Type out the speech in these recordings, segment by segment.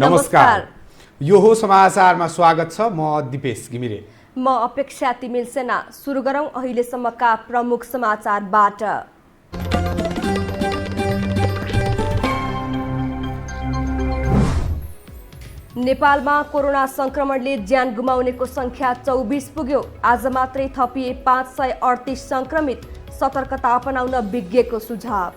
नमस्कार। यो हो समाचारमा स्वागत छ। म दिपेश घिमिरे। म अपेक्षा तिमिल सेना। सुरु गरौं अहिलेसम्मका प्रमुख समाचारबाट। नेपालमा कोरोना संक्रमणले ज्यान गुमाउनेको संख्या 24 पुग्यो। आज मात्रै थपिए 538 संक्रमित। सतर्कता अपनाउन विज्ञको सुझाव।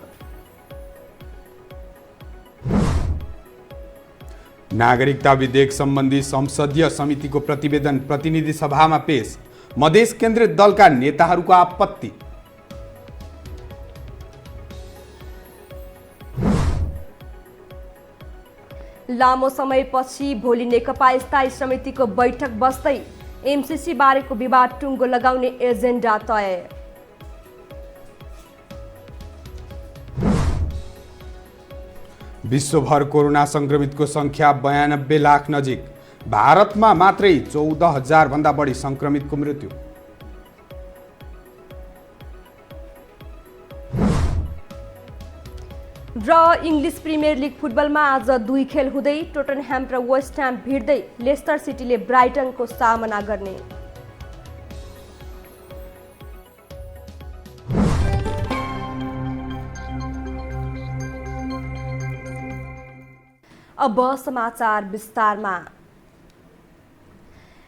नागरिकता विधेयक सम्बन्धी संसदीय समितिको प्रतिवेदन प्रतिनिधि सभामा पेश। मधेस केन्द्रित दलका नेताहरूको आपत्ति। लामो समयपछि भोलि नेकपा स्थायी समितिको बैठक बस्दै। एमसीसी बारेको विवाद टुङ्गो लगाउने एजेन्डा तय। विश्वभर कोरोना संक्रमितको संख्या 92 लाख नजिक। भारतमा मात्रै 14,000 भन्दा बढी संक्रमितको मृत्यु। र इङ्ग्लिस प्रिमियर लिग फुटबलमा आज 2 खेल हुँदै टोटनह्याम र वेस्ट ह्याम भिड्दै लेस्टर सिटीले ब्राइटनको सामना गर्ने। अब समाचार विस्तारमा।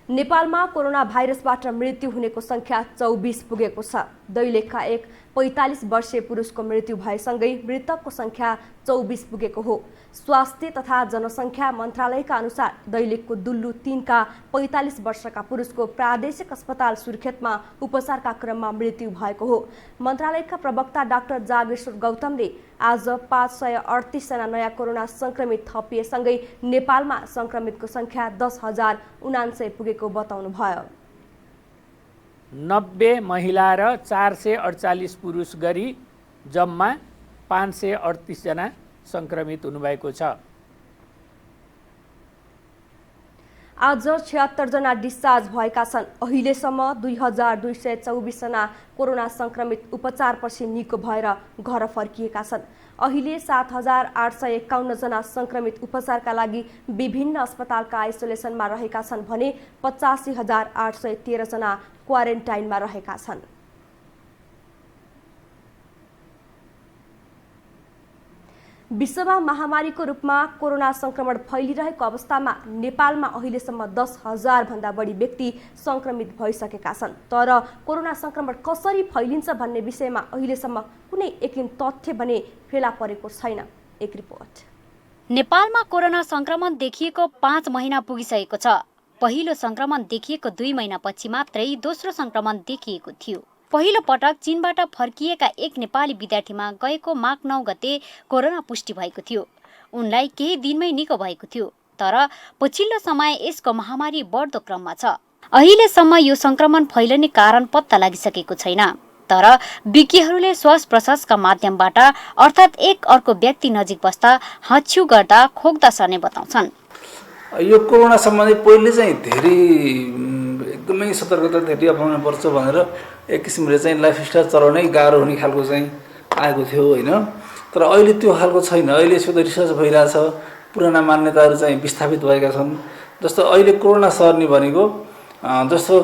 नेपालमा कोरोना भाइरसबाट मृत्यु हुनेको संख्या 24 पुगेको छ। दैलेखका एक 45 वर्षीय पुरुषको मृत्यु भएसँगै मृतकको संख्या 24 पुगेको हो। स्वास्थ्य तथा जनसङ्ख्या मन्त्रालयका अनुसार दैलेखको दुल्लु 3 का 45 वर्षका पुरुषको प्रादेशिक अस्पताल सुर्खेतमा उपचारका क्रममा मृत्यु भएको हो। मन्त्रालयका प्रवक्ता डाक्टर जागेश्वर गौतमले आज 538 जना नयाँ कोरोना संक्रमित थपिएसँगै नेपालमा संक्रमितको संख्या 10,079 पुगेको बताउनुभयो। 90 महिला र 448 पुरुष गरी जम्मा 538 जना संक्रमित हुनुभएको छ। आज 76 जना डिस्चार्ज भएका छन्। अहिलेसम्म 2224 जना कोरोना संक्रमित उपचारपछि निको भएर घर फर्किएका छन्। अहिले 7,851 जना संक्रमित उपचारका लागि विभिन्न अस्पतालका आइसोलेसनमा रहेका छन् भने 85,813 जना क्वारेन्टाइनमा रहेका छन्। विश्वमा महामारीको रूपमा कोरोना संक्रमण फैलिरहेको अवस्थामा नेपालमा अहिलेसम्म 10,000 भन्दा बढी व्यक्ति संक्रमित भइसकेका छन्। तर कोरोना संक्रमण कसरी फैलिन्छ भन्ने विषयमा अहिलेसम्म कुनै यकिन तथ्य भने फेला परेको छैन। एक रिपोर्ट। नेपालमा कोरोना संक्रमण देखिएको 5 महिना पुगिसकेको छ। पहिलो संक्रमण देखिएको 2 महिनापछि मात्रै दोस्रो संक्रमण देखिएको थियो। पहिलो पटक चीनबाट फर्किएका एक नेपाली विद्यार्थीमा गएको माघ 9 गते कोरोना पुष्टि भएको थियो। उनलाई केही दिनमै निको भएको थियो। तर पछिल्लो समय यसको महामारी बढ्दो क्रममा छ। अहिलेसम्म यो संक्रमण फैलने कारण पत्ता लागिसकेको छैन। तर विज्ञहरूले श्वास प्रश्वासका माध्यमबाट अर्थात् एक अर्को व्यक्ति नजिक बस्दा हाच्छ्यु गर्दा खोक्दा सर्ने बताउँछन्। यो कोरोना सम्बन्धी पहिले चाहिँ धेरै एकदमै सतर्कता धेरै अपनाउनु पर्छ भनेर एक किसिमले चाहिँ लाइफस्टाइल चलाउनै गाह्रो हुने खालको चाहिँ आएको थियो होइन। तर अहिले त्यो खालको छैन। अहिले यसको त रिसर्च भइरहेछ। पुराना मान्यताहरू चाहिँ विस्थापित भएका छन्। जस्तो अहिले कोरोना सर्ने भनेको जस्तो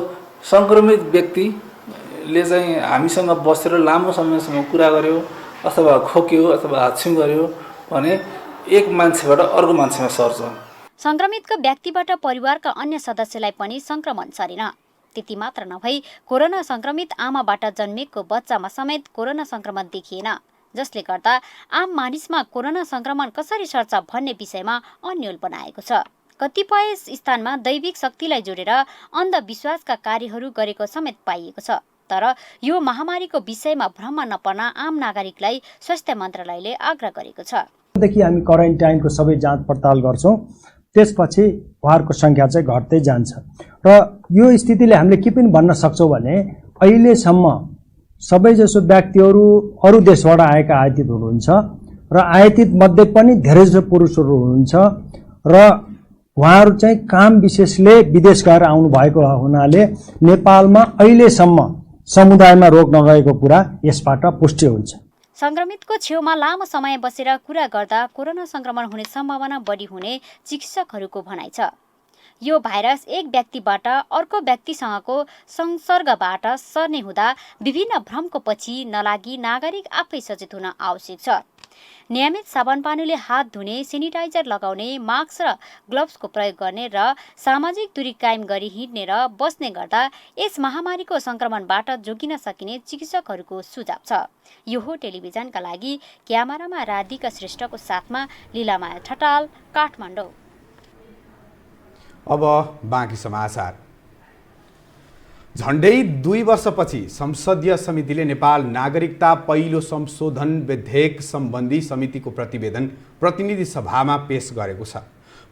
सङ्क्रमित व्यक्तिले चाहिँ हामीसँग बसेर लामो समयसम्म कुरा गर्यो अथवा खोक्यो अथवा हाच्छ्यु गर्यो भने एक मान्छेबाट अर्को मान्छेमा सर्छ। संक्रमितको व्यक्तिबाट परिवारका अन्य सदस्यलाई पनि संक्रमण सरेन। त्यति मात्र नभई कोरोना संक्रमित आमाबाट जन्मेको बच्चामा समेत कोरोना संक्रमण देखिएन। जसले गर्दा आम मानिसमा कोरोना संक्रमण कसरी सर्छ भन्ने विषयमा अन्यल बनाएको छ। कतिपय स्थानमा दैविक शक्तिलाई जोडेर अन्धविश्वासका कार्यहरू गरेको समेत पाइएको छ। तर यो महामारीको विषयमा भ्रम नपर्न आम नागरिकलाई स्वास्थ्य मन्त्रालयले आग्रह गरेको छ। देखि हामी क्वारेन्टाइनको सबै जाँच पडताल गर्छौं। त्यसपछि उहाँहरूको संख्या चाहिँ घट्दै जान्छ। र यो स्थितिले हामीले के पनि भन्न सक्छौं भने अहिलेसम्म सबैजसो व्यक्तिहरू अरू देशबाट आएका आयातित हुनुहुन्छ र आयातित मध्ये पनि धेरैजसो पुरुषहरू हुनुहुन्छ र उहाँहरू चाहिँ काम विशेषले विदेश गएर आउनु भएको हुनाले नेपालमा अहिलेसम्म समुदायमा रोग नगएको कुरा यसबाट पुष्टि हुन्छ। संक्रमितको छेउमा लामो समय बसेर कुरा गर्दा कोरोना संक्रमण हुने सम्भावना बढी हुने चिकित्सकहरूको भनाइ छ। यो भाइरस एक व्यक्तिबाट अर्को व्यक्तिसँगको संसर्गबाट सर्ने हुँदा विभिन्न भ्रमको पछि नलागी नागरिक आफै सचेत हुन आवश्यक छ। नियमित साबुन पानीले हात धुने, सेनिटाइजर लगाउने, मास्क र ग्लोभ्सको प्रयोग गर्ने र सामाजिक दूरी कायम गरी हिँड्ने र बस्ने गर्दा यस महामारीको संक्रमणबाट जोगिन सकिने चिकित्सकहरूको सुझाव छ। यो हो टेलिभिजनका लागि क्यामेरामा राधिका श्रेष्ठको साथमा लीलामाया ठटाल, काठमाडौँ। अब बाँकी समाचार। झण्डै 2 वर्षपछि संसदीय समितिले नेपाल नागरिकता पहिलो संशोधन विधेयक सम्बन्धी समितिको प्रतिवेदन प्रतिनिधि सभामा पेश गरेको छ।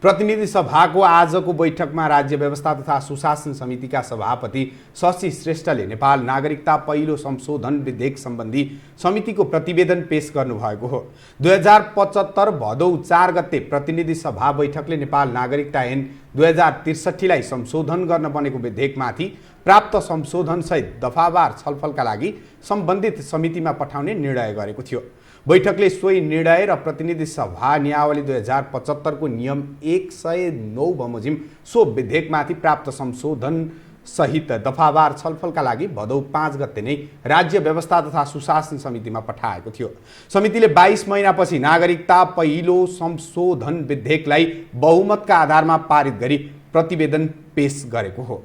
प्रतिनिधि सभाको आजको बैठकमा राज्य व्यवस्था तथा सुशासन समितिका सभापति शशि श्रेष्ठले नेपाल नागरिकता पहिलो संशोधन विधेयक सम्बन्धी समितिको प्रतिवेदन पेश गर्नुभएको हो। 2075 भदौ 4 गते प्रतिनिधि सभा बैठकले नेपाल नागरिकता ऐन 2063 लाई संशोधन गर्न बनेको विधेयकमाथि प्राप्त संशोधनसहित दफावार छलफलका लागि सम्बन्धित समितिमा पठाउने निर्णय गरेको थियो। बैठकले सोही निर्णय र प्रतिनिधि सभा नियावली 2075 को नियम 109 बमोजिम सो विधेयकमाथि प्राप्त संशोधन सहित दफावार छलफलका लागि भदौ 5 गते नै राज्य व्यवस्था तथा सुशासन समितिमा पठाएको थियो। समितिले 22 महिनापछि नागरिकता पहिलो संशोधन विधेयकलाई बहुमतका आधारमा पारित गरी प्रतिवेदन पेश गरेको हो।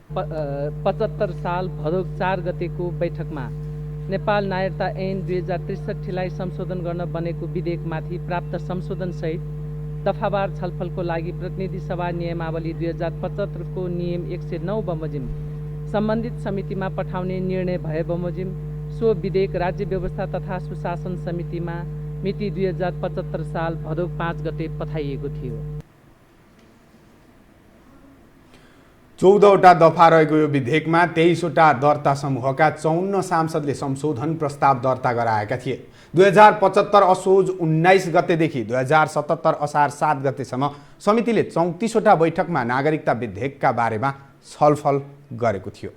75 साल भदौ 4 गतेको बैठकमा नेपाल नागरिकता ऐन 2063 लाई संशोधन गर्न बनेको विधेयकमाथि प्राप्त संशोधनसहित दफावार छलफलको लागि प्रतिनिधि सभा नियमावली 2075 को नियम 109 बमोजिम सम्बन्धित समितिमा पठाउने निर्णय भए बमोजिम सो विधेयक राज्य व्यवस्था तथा सुशासन समितिमा मिति 2075 साल भदौ 5 गते पठाइएको थियो। 14वटा दफा रहेको यो विधेयकमा 23वटा दर्ता समूहका 54 सांसदले संशोधन प्रस्ताव दर्ता गराएका थिए। 2075 असोज 19 गतेदेखि 2077 असार 7 गतेसम्म समितिले 34वटा बैठकमा नागरिकता विधेयकका बारेमा छलफल गरेको थियो।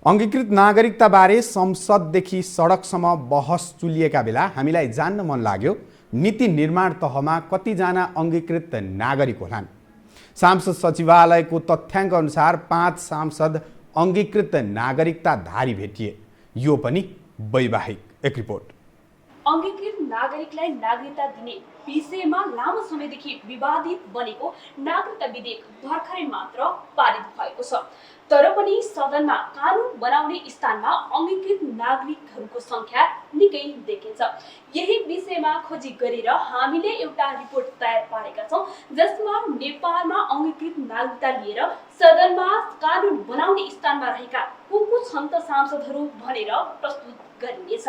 अंगीकृत नागरिकता बारे संसददेखि सडकसम्म बहस चुलिएका बेला हामीलाई जान्न मन लाग्यो नीति निर्माण तहमा कतिजना अंगीकृत नागरिक होलान्। सांसद सचिवालयको तथ्याङ्क अनुसार 5 सांसद अंगीकृत नागरिकताधारी भेटिए। यो पनि वैवाहिक। एक रिपोर्ट। अंगीकृत नागरिकलाई नागरिकता दिने विषयमा लामो समयदेखि विवादित बनेको नागरिकता विधेयक भर्खरै मात्र पारित भएको छ। तर पनि सदनमा कानुन बनाउने स्थानमा अंगीकृत नागरिकहरूको संख्या निकै देखिन्छ। यही विषयमा खोजी गरेर हामीले एउटा रिपोर्ट तयार पारेका छौं, जसमा नेपालमा अंगीकृत नागरिकता लिएर सदनमा कानुन बनाउने स्थानमा रहेका को छन् त सांसदहरू भनेर प्रस्तुत गरिनेछ।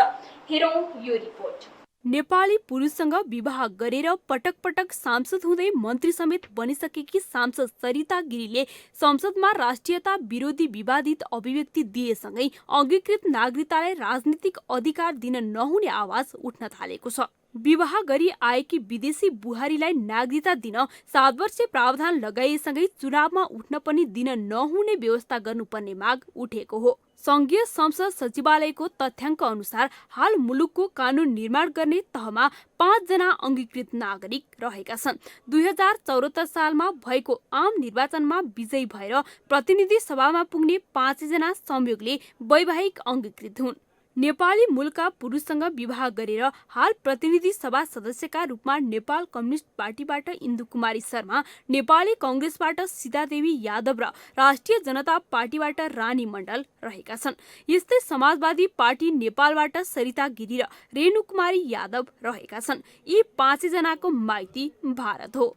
हेरौं यो रिपोर्ट। नेपाली पुरुषसँग विवाह गरेर पटक पटक सांसद हुँदै मन्त्री समेत बनिसकेकी सांसद सरिता गिरीले संसदमा राष्ट्रियता विरोधी विवादित अभिव्यक्ति दिएसँगै अंगीकृत नागरिकतालाई राजनीतिक अधिकार दिन नहुने आवाज उठ्न थालेको छ। विवाह गरी आएकी विदेशी बुहारीलाई नागरिकता दिन 7 वर्षे प्रावधान लगाइएसँगै चुनावमा उठ्न पनि दिन नहुने व्यवस्था गर्नुपर्ने माग उठेको हो। संघीय संसद सचिवालयको तथ्याङ्क अनुसार हाल मुलुकको कानुन निर्माण गर्ने तहमा 5 जना अंगीकृत नागरिक रहेका छन्। 2074 सालमा भएको आम निर्वाचनमा विजयी भएर प्रतिनिधि सभामा पुग्ने 5 जना संयोगले वैवाहिक अंगीकृत हुन्। नेपाली मूलका पुरुषसँग विवाह गरेर हाल प्रतिनिधि सभा सदस्यका रूपमा नेपाल कम्युनिस्ट पार्टीबाट इन्दु कुमारी शर्मा, नेपाली कांग्रेसबाट सीतादेवी यादव र राष्ट्रिय जनता पार्टीबाट रानी मण्डल रहेका छन्। यस्तै समाजवादी पार्टी नेपालबाट सरिता गिरी र रेणु कुमारी यादव रहेका छन्। यी 5 जनाको माइती भारत हो।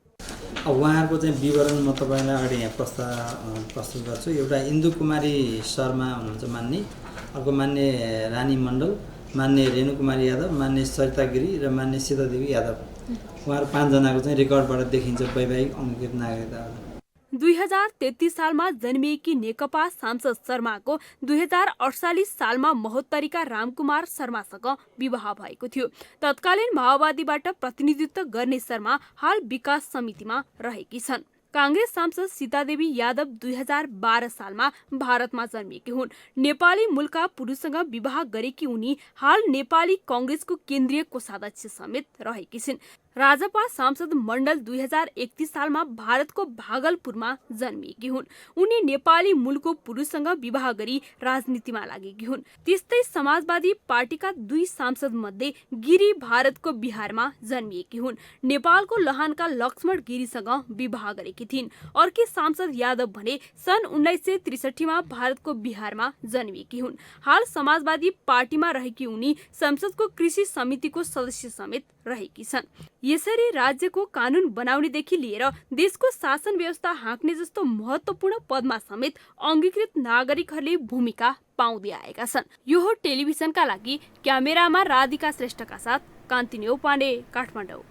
उहाँहरूको चाहिँ विवरण म तपाईलाई अगाडि यहाँ प्रस्तुत गर्छु। एउटा इन्दु कुमारी शर्मा हुनुहुन्छ मान्ने, अर्को मान्य रानी मण्डल, मान्य रेणु कुमारी यादव, मान्य सरिता गिरी र मान्य सीतादेवी यादव। उहाँहरू 5 जनाको चाहिँ रेकर्डबाट देखिन्छ वैवाहिक अंगीकृत नागरिकता। 2033 सालमा जन्मिएकी नेकपा सांसद शर्माको 2048 सालमा महोत्तरीका रामकुमार शर्मासँग विवाह भएको थियो। तत्कालीन माओवादीबाट प्रतिनिधित्व गर्ने शर्मा हाल विकास समितिमा रहेकी छन्। कांग्रेस सांसद सीतादेवी यादव 2012 सालमा भारतमा जन्मिएकी हुन्। नेपाली मूलका पुरुषसँग विवाह गरेकी उनी हाल नेपाली कांग्रेसको केन्द्रीय कोषाध्यक्ष समेत रहेकी छिन्। राजपा सांसद मण्डल 2031 सालमा भारतको भागलपुरमा जन्मिएकी हुन्। उनी नेपाली मूलको पुरुषसँग विवाह गरी राजनीतिमा लागेकी हुन्। त्यस्तै समाजवादी पार्टीका 2 सांसद मध्ये गिरी भारतको बिहारमा जन्मिएकी हुन्। नेपालको लहानका लक्ष्मण गिरीसँग विवाह गरेकी थिइन्। अर्की सांसद यादव भने सन् 1963 मा भारतको बिहारमा जन्मिएकी हुन्। हाल समाजवादी पार्टीमा रहेकी उनी संसदको कृषि समितिको सदस्य समेत रहेकी छन्। यसरी राज्यको कानून बनाउनेदेखि लिएर देशको शासन व्यवस्था हाँक्ने जस्तो महत्त्वपूर्ण पदमा समेत अङ्गीकृत नागरिकहरूले भूमिका पाउँदै आएका छन्। यो हो टेलिभिजनका लागि क्यामेरामा राधिका श्रेष्ठका साथ कान्ति न्यौपाने, काठमाडौँ।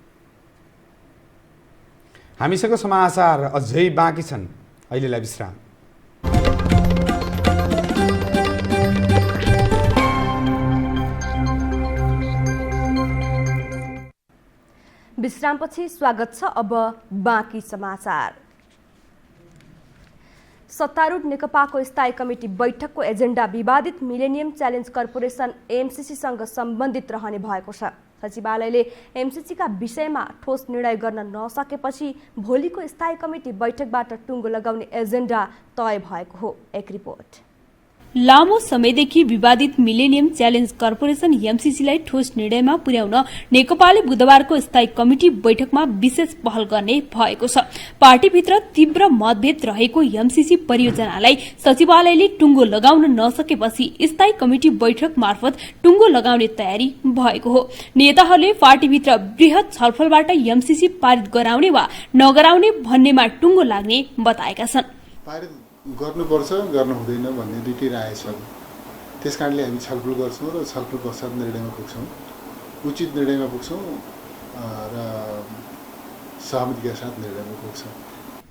हामीसँग समाचार अझै बाँकी छन्, अहिलेलाई विश्राम। विश्रामपछि स्वागत छ। अब बाँकी समाचार। सत्तारूढ नेकपाको स्थायी कमिटी बैठकको एजेन्डा विवादित मिलेनियम च्यालेन्ज कर्पोरेसन एमसीसीसँग सम्बन्धित रहने भएको छ। सचिवालयले एमसीसीका विषयमा ठोस निर्णय गर्न नसकेपछि भोलिको स्थायी कमिटी बैठकबाट टुङ्गो लगाउने एजेन्डा तय भएको हो। एक रिपोर्ट। लामो समयदेखि विवादित मिलेनियम च्यालेन्ज कर्पोरेसन एमसीसीलाई ठोस निर्णयमा पुर्याउन नेकपाले बुधबारको स्थायी कमिटी बैठकमा विशेष पहल गर्ने भएको छ। पार्टीभित्र तीव्र मतभेद रहेको एमसीसी परियोजनालाई सचिवालयले टुङ्गो लगाउन नसकेपछि स्थायी कमिटी बैठक मार्फत टुङ्गो लगाउने तयारी भएको हो। नेताहरूले पार्टीभित्र वृहत छलफलबाट एमसीसी पारित गराउने वा नगराउने भन्नेमा टुङ्गो लाग्ने बताएका छन्। गर्नुपर्छ, गर्नु हुँदैन भन्ने दुईटै राय छ। त्यसकारणले हामी छलफल गर्छौँ र छलफल पश्चात निर्णयमा पुग्छौँ, उचित निर्णयमा पुग्छौँ र सहमतिका साथ निर्णयमा पुग्छौँ।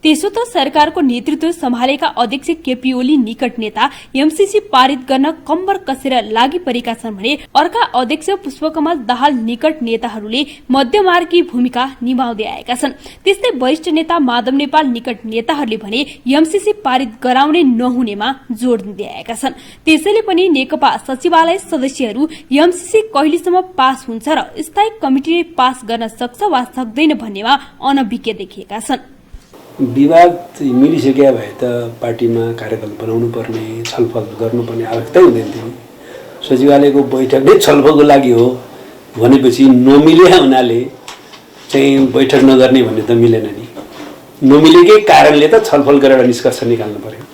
त्यसो त सरकारको नेतृत्व सम्हालेका अध्यक्ष केपी ओली निकट नेता एमसीसी पारित गर्न कम्बर कसेर लागि परेका छन् भने अर्का अध्यक्ष पुष्पकमल दाहाल निकट नेताहरूले मध्यमार्गी भूमिका निभाउँदै आएका छन्। त्यस्तै वरिष्ठ नेता माधव नेपाल निकट नेताहरूले भने एमसीसी पारित गराउने नहुनेमा जोड़ दिँदै आएका छन्। त्यसैले पनि नेकपा सचिवालय सदस्यहरू एमसीसी कहिलेसम्म पास हुन्छ र स्थायी कमिटीले पास गर्न सक्छ वा सक्दैन भन्नेमा अनभिज्ञ देखिएका छन्। विवाद मिलिसके भए त पार्टीमा कार्यक्रम बनाउनु पर्ने, छलफल गर्नुपर्ने आवश्यकता हुँदैन थियो। सचिवालयको बैठक नै छलफलको लागि हो भनेपछि नमिले हुनाले चाहिँ बैठक नगर्ने भन्ने त मिलेन नि। नमिलेकै कारणले त छलफल गरेर निष्कर्ष निकाल्नु पर्यो।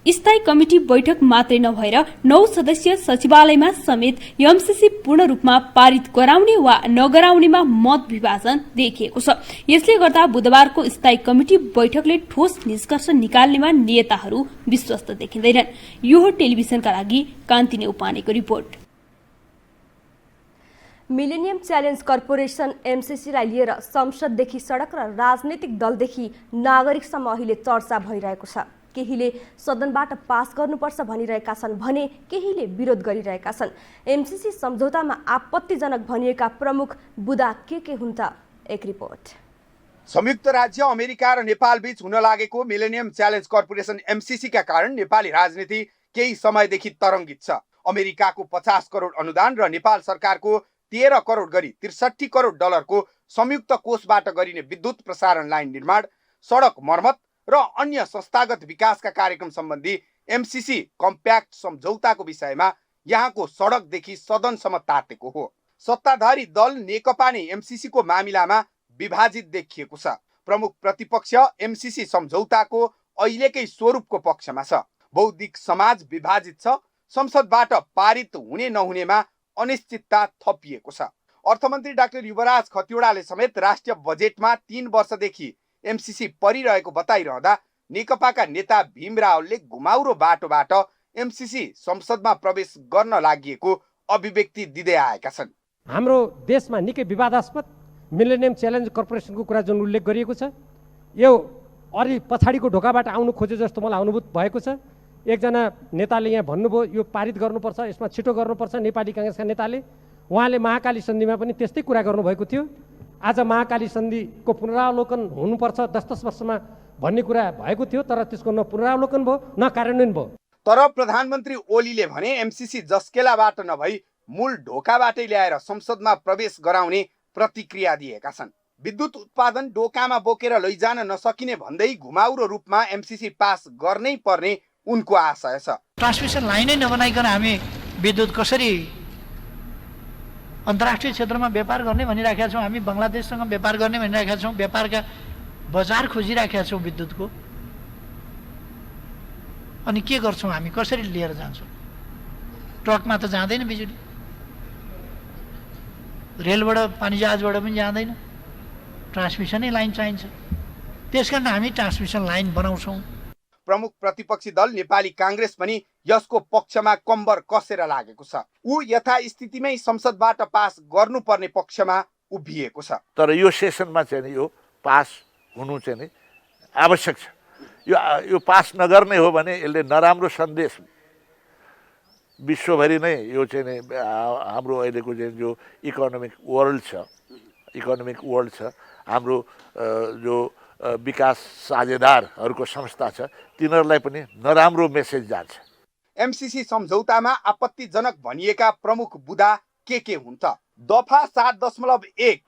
स्थायी कमिटी बैठक मात्रै नभएर 9 सदस्यीय सचिवालयमा समेत एमसीसी पूर्ण रूपमा पारित गराउने वा नगराउनेमा मत विभाजन देखिएको छ। यसले गर्दा बुधबारको स्थायी कमिटी बैठकले ठोस निष्कर्ष निकाल्नेमा नेताहरू विश्वस्त देखिँदैनन्। यो हो टेलिभिजनका लागि कान्ति न्यौपानेको रिपोर्ट। मिलेनियम च्यालेन्ज कर्पोरेसन एमसीसीलाई लिएर संसददेखि सडक र राजनैतिक दलदेखि नागरिकसम्म अहिले चर्चा भइरहेको छ। केहीले सदनबाट पास गर्नुपर्छ भनिरहेका छन् भने केहीले विरोध गरिरहेका छन्। एमसीसी सम्झौतामा आपत्तिजनक भनिएका प्रमुख बुदा के हुन् त? एक रिपोर्ट। संयुक्त राज्य अमेरिका र नेपाल बीच हुन लागेको मिलेनियम च्यालेन्ज कर्पोरेसन एमसीसीका कारण नेपाली राजनीति केही समयदेखि तरङ्गित छ। अमेरिकाको 50 करोड अनुदान र नेपाल सरकारको 13 करोड गरी 63 करोड डलरको संयुक्त कोषबाट गरिने विद्युत प्रसारण लाइन निर्माण, सडक मर्मत र अन्य संस्थागत विकासका कार्यक्रम सम्बन्धी एमसीसी कम्प्याक्ट सम्झौताको विषयमा यहाँको सडकदेखि सदनसम्म तातेको हो। सत्ताधारी दल नेकपा नै एमसीसीको मामिलामा विभाजित देखिएको छ। प्रमुख प्रतिपक्ष एमसीसी सम्झौताको अहिलेकै स्वरूपको पक्षमा छ। बौद्धिक समाज विभाजित छ। संसदबाट पारित हुने नहुनेमा अनिश्चितता थपिएको छ। अर्थमन्त्री डाक्टर युवराज खतिवडाले समेत राष्ट्रिय बजेटमा 3 वर्षदेखि एमसीसी परिरहेको बताइरहँदा नेकपाका नेता भीम रावलले घुमाउरो बाटोबाट एमसीसी संसदमा प्रवेश गर्न लागिएको अभिव्यक्ति दिँदै आएका छन्। हाम्रो देशमा निकै विवादास्पद मिलेनियम च्यालेन्ज कर्पोरेसनको कुरा जुन उल्लेख गरिएको छ, यो अरू पछाडिको ढोकाबाट आउनु खोजे जस्तो मलाई अनुभूत भएको छ। एकजना नेताले यहाँ भन्नुभयो यो पारित गर्नुपर्छ, यसमा छिटो गर्नुपर्छ नेपाली काङ्ग्रेसका नेताले। उहाँले महाकाली सन्धिमा पनि त्यस्तै कुरा गर्नुभएको थियो। आज महाकाली सन्धिको पुनरावलोकन हुनुपर्छ 10-10 वर्षमा भन्ने कुरा भएको थियो, तर त्यसको न पुनरावलोकन भयो न कार्यान्वयन भयो। तर प्रधानमन्त्री ओलीले भने एमसीसी जस्केलाबाट नभई मूल ढोकाबाटै ल्याएर संसदमा प्रवेश गराउने प्रतिक्रिया दिएका छन्। विद्युत उत्पादन डोकामा बोकेर लैजान नसकिने भन्दै घुमाउरो रूपमा एमसीसी पास गर्नै पर्ने उनको आशय छ। ट्रान्समिसन लाइनै नबनाइकन हामी विद्युत कसरी अन्तर्राष्ट्रिय क्षेत्रमा व्यापार गर्ने भनिराखेका छौँ, हामी बङ्गलादेशसँग व्यापार गर्ने भनिराखेका छौँ, व्यापारका बजार खोजिराखेका छौँ विद्युतको। अनि के गर्छौँ हामी, कसरी लिएर जान्छौँ? ट्रकमा त जाँदैन बिजुली, रेलबाट पानी जहाजबाट पनि जाँदैन, ट्रान्समिसनै लाइन चाहिन्छ। त्यसकारण हामी ट्रान्समिसन लाइन बनाउँछौँ। प्रमुख प्रतिपक्षी दल नेपाली काङ्ग्रेस पनि यसको पक्षमा कम्बर कसेर लागेको छ। ऊ यथास्थितिमै संसदबाट पास गर्नुपर्ने पक्षमा उभिएको छ। तर यो सेसनमा चाहिँ नि यो पास हुनु चाहिँ नि आवश्यक छ। यो पास नगर्ने हो भने यसले नराम्रो सन्देश विश्वभरि नै यो चाहिँ नि हाम्रो अहिलेको चाहिँ जो इकोनोमिक वर्ल्ड छ, हाम्रो जो विकास साझेदारहरूको संस्था छ, तिनीहरूलाई पनि नराम्रो मेसेज जान्छ। एमसीसी सम्झौतामा आपत्तिजनक भनिएका प्रमुख बुदा के हुन् त? दफा 7.1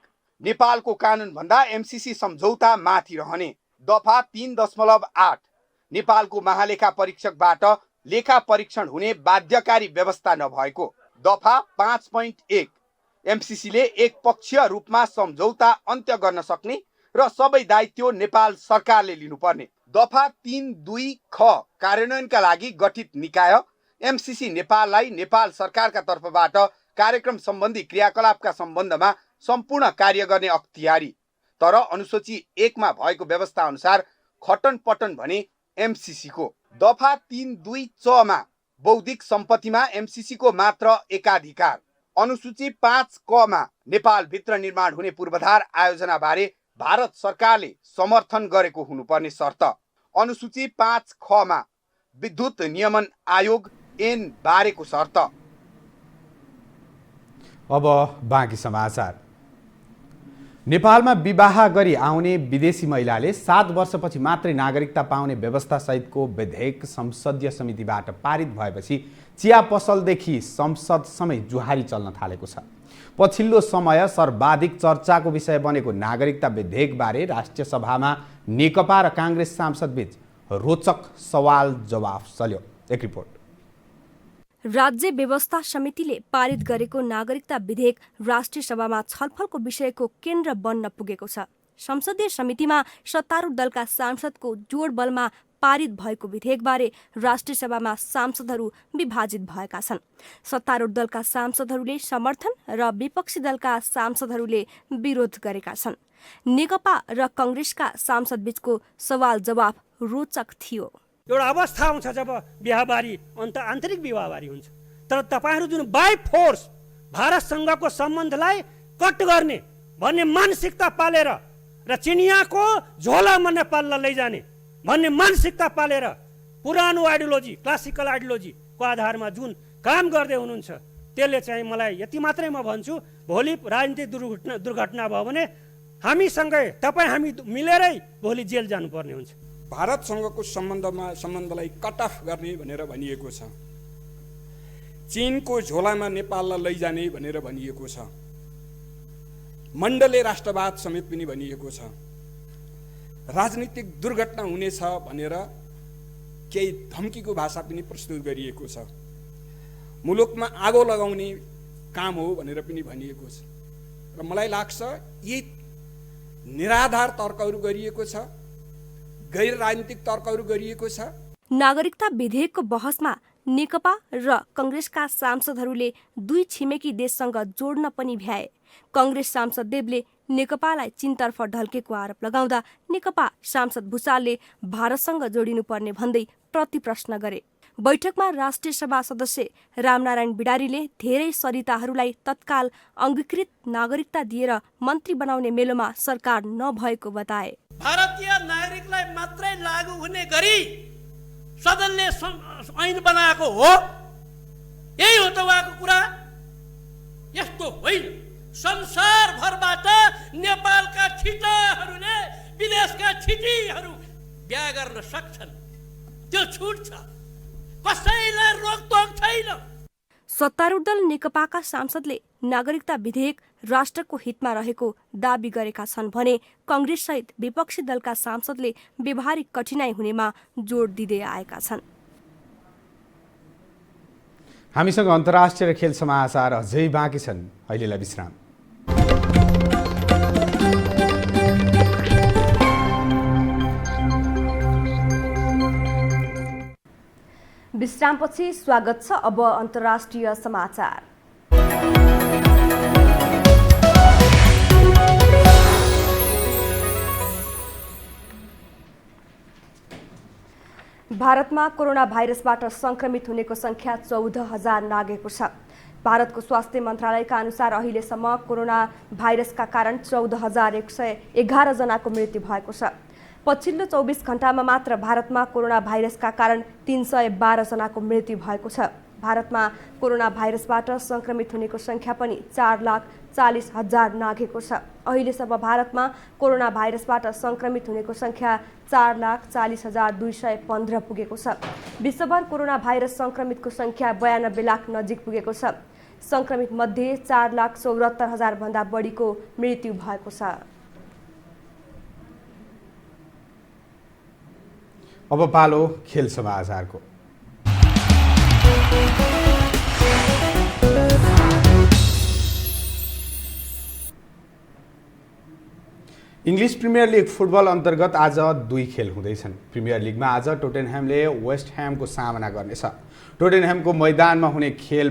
नेपालको कानुन भन्दा एमसीसी सम्झौता माथि रहने। दफा 3.8 नेपालको महालेखा परीक्षकबाट लेखा परीक्षण हुने बाध्यकारी व्यवस्था नभएको। दफा 5.1 एमसीसीले एकपक्षीय रूपमा सम्झौता अन्त्य गर्न सक्ने र सबै दायित्व नेपाल सरकारले लिनुपर्ने। दफा 3.2 ख कार्यान्वयनका लागि गठित निकाय एमसीसी नेपाललाई नेपाल सरकारका तर्फबाट कार्यक्रम सम्बन्धी क्रियाकलापका सम्बन्धमा सम्पूर्ण कार्य गर्ने अख्तियारी। तर अनुसूची 1 मा भएको व्यवस्था अनुसार खटन पटन भने एमसीसी को। दफा 3.2 च मा बौद्धिक सम्पत्तिमा एमसीसी को मात्र एकाधिकार। अनुसूची 5 क मा नेपाल भित्र निर्माण हुने पूर्वाधार आयोजना बारे भारत सरकारले समर्थन गरेको हुनुपर्ने शर्त। अनुसूची 5 ख मा विद्युत नियमन आयोग ऐन बारेको शर्त। अब बाँकी समाचार। नेपालमा विवाह गरी आउने विदेशी महिलाले 7 वर्षपछि मात्रै नागरिकता पाउने व्यवस्था सहितको विधेयक संसदीय समितिबाट पारित भएपछि चिया पसलदेखि संसदसम्मै जुहारी चल्न थालेको छ। पछिल्लो समय सर्वाधिक चर्चाको विषय बनेको नागरिकता विधेयकबारे राष्ट्रिय सभामा नेकपा र काङ्ग्रेस सांसदबीच रोचक सवाल जवाफ चल्यो। एक रिपोर्ट। राज्य व्यवस्था समितिले पारित गरेको नागरिकता विधेयक राष्ट्रिय सभामा छलफलको विषयको केन्द्र बन्न पुगेको छ। संसदीय समितिमा सत्तारूढ दलका सांसदको जोड बलमा पारित भएको विधेयकबारे राष्ट्रिय सभामा सांसदहरू विभाजित भएका छन्। सत्तारूढ दलका सांसदहरूले समर्थन र विपक्षी दलका सांसदहरूले विरोध गरेका छन्। नेकपा र कांग्रेसका सांसदबीचको सवाल जवाफ रोचक थियो। एउटा अवस्था आउँछ जब बिहाबारी अन्त आन्तरिक विवाहबारी हुन्छ, तर तपाईहरू जुन बाइ फोर्स भारतसँगको सम्बन्धलाई कट गर्ने भन्ने मानसिकता पालेर र चिनियाको झोलामा नेपाललाई लैजाने भन्ने मानसिकता पालेर पुरानो आइडियोलोजी क्लासिकल आइडियोलोजीको आधारमा जुन काम गर्दै हुनुहुन्छ त्यसले चाहिँ मलाई यति मात्रै म भन्छु, भोलि राजनीतिक दुर्घटना भयो भने हामीसँगै हामी मिलेरै भोलि जेल जानुपर्ने हुन्छ। भारतसँगको सम्बन्धलाई कट अफ गर्ने भनेर भनिएको छ, चीनको झोलामा नेपाललाई लैजाने भनेर भनिएको छ, मण्डले राष्ट्रवाद समेत पनि भनिएको छ, राजनीतिक दुर्घटना हुनेछ भनेर केही धम्कीको भाषा पनि प्रस्तुत गरिएको छ, मुलुकमा आगो लगाउने काम हो भनेर पनि भनिएको छ। र मलाई लाग्छ यी निराधार तर्कहरू गरिएको छ, गैर राजनीतिक तर्कहरू गरिएको छ। नागरिकता विधेयकको बहसमा नेकपा र कांग्रेसका सांसदहरूले दुई छिमेकी देशसँग जोड्न पनि भ्याए। कांग्रेस सांसद देवले नेकपालाई चीनतर्फ ढल्केको आरोप लगाउँदा नेकपा सांसद भुसालले भारतसँग जोडिनुपर्ने भन्दै प्रतिप्रश्न गरे। बैठकमा राष्ट्रिय सभा सदस्य रामनारायण बिडारीले धेरै सरिताहरूलाई तत्काल अङ्गीकृत नागरिकता दिएर मन्त्री बनाउने मेलोमा सरकार नभएको बताए। भारतीय नागरिकलाई मात्रै लागू हुने गरी सदनले ऐन बनाएको हो, यही हो त उहाँको कुरा। यस्तो होइन, संसारभरबाट नेपालका छिटाहरूले विदेशका छिटीहरू बिहा गर्न सक्छन्, त्यो छुट छ, कसैलाई रोकटोक छैन। सत्तारूढ दल नेकपाका सांसदले नागरिकता विधेयक राष्ट्रको हितमा रहेको दावी गरेका छन् भने कांग्रेससहित विपक्षी दलका सांसदले व्यवहारिक कठिनाई हुनेमा जोड दिँदै आएका छन्। हामीसँग अन्तर्राष्ट्रिय र खेल समाचार अझै बाँकी छन्, अहिलेलाई विश्राम। विश्रामपछि स्वागत छ। अब अन्तर्राष्ट्रिय समाचार। भारतमा कोरोना भाइरसबाट संक्रमित हुनेको संख्या 14,000 नागेको छ। भारतको स्वास्थ्य मन्त्रालयका अनुसार अहिलेसम्म कोरोना भाइरसका कारण 14,111 जनाको मृत्यु भएको छ। पछिल्लो 24 घण्टामा मात्र भारतमा कोरोना भाइरसका कारण 312 जनाको मृत्यु भएको छ। भारतमा कोरोना भाइरसबाट संक्रमित हुनेको संख्या पनि 4,40,000 नाघेको छ। अहिलेसम्म भारतमा कोरोना भाइरसबाट संक्रमित हुनेको संख्या 4,40,215 पुगेको छ। विश्वभर कोरोना भाइरस संक्रमितको संख्या 92 लाख नजिक पुगेको छ। संक्रमित मध्ये 4,74,000 भन्दा बढीको मृत्यु भएको छ। अब पालो खेल समाचारको। इङ्ग्लिस प्रिमियर लिग फुटबल अन्तर्गत आज 2 खेल हुँदैछन्। प्रिमियर लिगमा आज टोटेनह्यामले वेस्ट ह्यामको सामना गर्नेछ। टोटेनह्यामको मैदानमा हुने खेल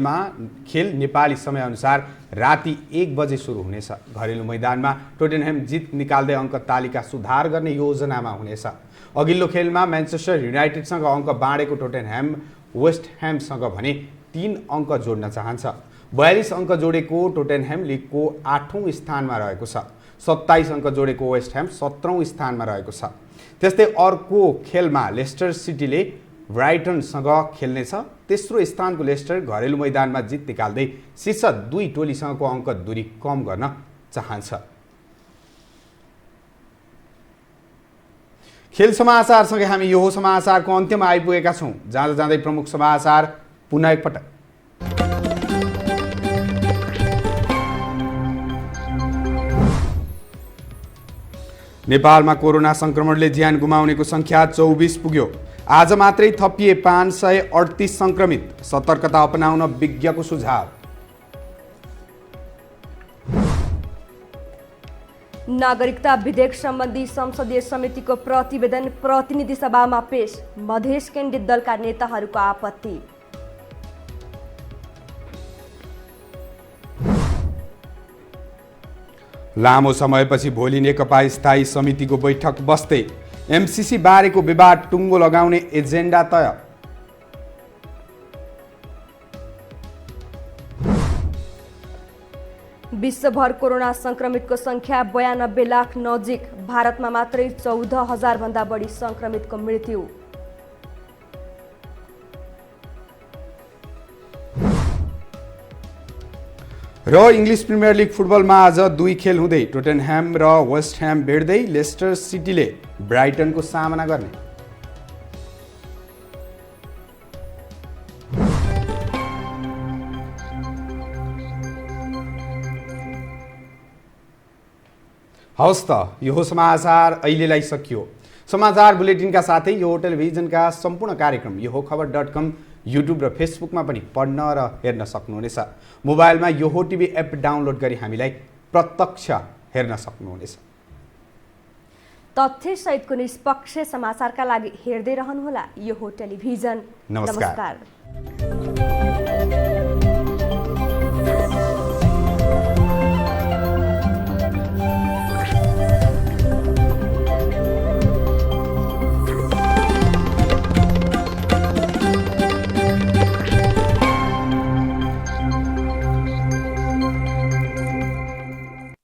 नेपाली समयअनुसार राति 1 बजे सुरु हुनेछ। घरेलु मैदानमा टोटेनह्याम जित निकाल्दै अङ्क तालिका सुधार गर्ने योजनामा हुनेछ। अघिल्लो खेलमा म्यान्चेस्टर युनाइटेडसँग अङ्क बाँडेको टोटेनह्याम वेस्ट ह्यामसँग भने 3 अङ्क जोड्न चाहन्छ। 42 अङ्क जोडेको टोटेनह्याम लिगको 8औं स्थानमा रहेको छ। 27 अङ्क जोडेको वेस्ट ह्याम 17औं स्थानमा रहेको छ। त्यस्तै अर्को खेलमा लेस्टर सिटीले ब्राइटनसँग खेल्नेछ। तेस्रो स्थानको लेस्टर घरेलु मैदानमा जित निकाल्दै शीर्ष 2 टोलीसँगको अङ्क दूरी कम गर्न चाहन्छ। खेल समाचारसँगै हामी यो समाचारको अन्त्यमा आइपुगेका छौँ। जाँदा जाँदै प्रमुख समाचार पुनः एकपटक। नेपालमा कोरोना संक्रमणले ज्यान गुमाउनेको संख्या 24 पुग्यो। आज मात्रै थपिए 538 संक्रमित। सतर्कता अपनाउन विज्ञको सुझाव। नागरिकता विधेयक सम्बन्धी संसदीय समितिको प्रतिवेदन प्रतिनिधि सभामा पेश। मधेस केन्द्रित दलका नेताहरूको आपत्ति। लामो समयपछि भोलि नेकपा स्थायी समितिको बैठक बस्दै एमसीसी बारेको विवाद टुङ्गो लगाउने एजेन्डा तय। विश्वभर कोरोना संक्रमितको संख्या 92 लाख नजिक। भारतमा मात्रै 14,000 भन्दा बढी संक्रमितको मृत्यु। र इङ्ग्लिस प्रिमियर लिग फुटबलमा आज 2 खेल हुँदै टोटेनह्याम र वेस्ट ह्याम भेट्दै लेस्टर सिटीले ब्राइटनको सामना गर्ने। हवस् त, यो समाचार अहिलेलाई सकियो। समाचार बुलेटिनका साथै यो टेलिभिजनका सम्पूर्ण कार्यक्रम यो खबर.com युट्युब र फेसबुकमा पनि पढ्न र हेर्न सक्नुहुनेछ। मोबाइलमा यो टिभी एप डाउनलोड गरी हामीलाई प्रत्यक्ष हेर्न सक्नुहुनेछ। तथ्य सहितको निष्पक्ष समाचारका लागि हेर्दै रहनुहोला यो टेलिभिजन। नमस्कार।